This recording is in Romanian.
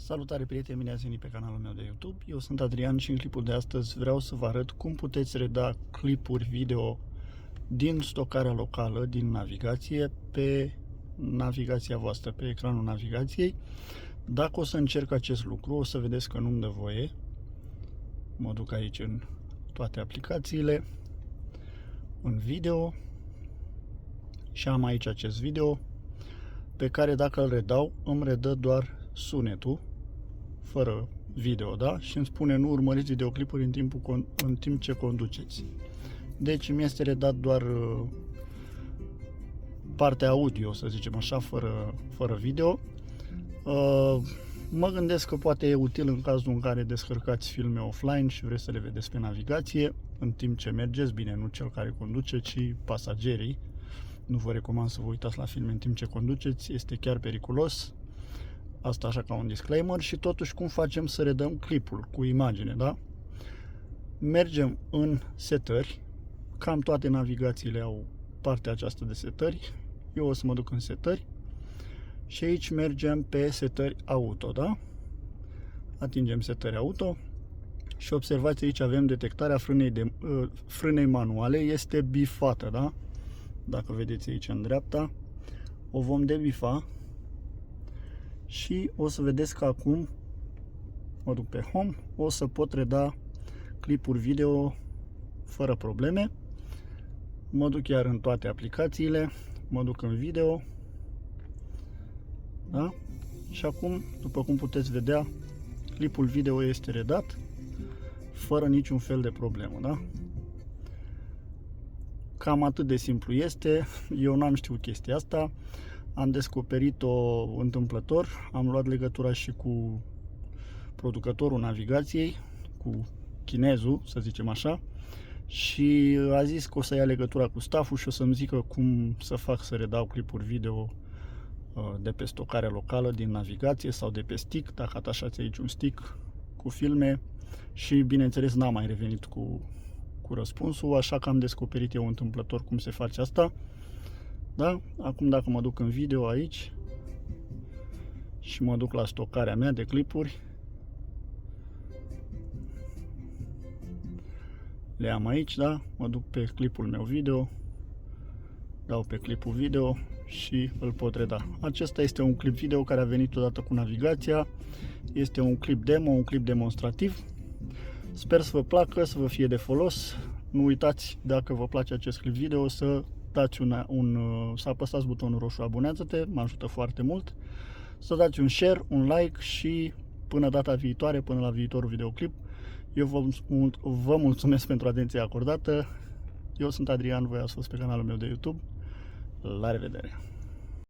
Salutare prieteni, bine ați venit pe canalul meu de YouTube. Eu sunt Adrian și în clipul de astăzi vreau să vă arăt cum puteți reda clipuri video din stocarea locală, din navigație, pe navigația voastră, pe ecranul navigației. Dacă o să încerc acest lucru, o să vedeți că nu-mi dă voie. Mă duc aici în toate aplicațiile, în video și am aici acest video pe care dacă îl redau, îmi redă doar sunetul, fără video, da? Și îmi spune nu urmăriți videoclipuri în timp ce conduceți. Deci mi este redat doar partea audio, să zicem așa, fără video. Mă gândesc că poate e util în cazul în care descărcați filme offline și vreți să le vedeți pe navigație în timp ce mergeți, bine, nu cel care conduce, ci pasagerii. Nu vă recomand să vă uitați la filme în timp ce conduceți, este chiar periculos. Asta așa ca un disclaimer. Și totuși cum facem să redăm clipul cu imagine, da? Mergem în setări. Cam toate navigațiile au partea aceasta de setări. Eu o să mă duc în setări și aici mergem pe setări auto, da? Atingem setări auto și observați aici avem detectarea frânei manuale, este bifată, da? Dacă vedeți aici în dreapta, o vom debifa și o să vedeți că acum mă duc pe Home, o să pot reda clipuri video fără probleme. Mă duc iar în toate aplicațiile, mă duc în video, da? Și acum, după cum puteți vedea, clipul video este redat fără niciun fel de problemă, da? Cam atât de simplu este. Eu n-am știut chestia asta, am descoperit-o întâmplător, am luat legătura și cu producătorul navigației, cu chinezul, să zicem așa, și a zis că o să ia legătura cu stafful și o să-mi zică cum să fac să redau clipuri video de pe stocarea locală din navigație sau de pe stick, dacă atașați aici un stick cu filme. Și bineînțeles n-am mai revenit cu răspunsul, așa că am descoperit eu întâmplător cum se face asta. Da? Acum dacă mă duc în video aici și mă duc la stocarea mea de clipuri, le am aici, da? Mă duc pe clipul meu video, dau pe clipul video și îl pot reda. Acesta este un clip video care a venit odată cu navigația. Este un clip demo, un clip demonstrativ. Sper să vă placă, să vă fie de folos. Nu uitați, dacă vă place acest clip video, să dați să apăsați butonul roșu abonează-te, mă ajută foarte mult. Să dați un share, un like și până data viitoare, până la viitorul videoclip, eu vă mulțumesc pentru atenția acordată. Eu sunt Adrian, voi ați fost pe canalul meu de YouTube. La revedere!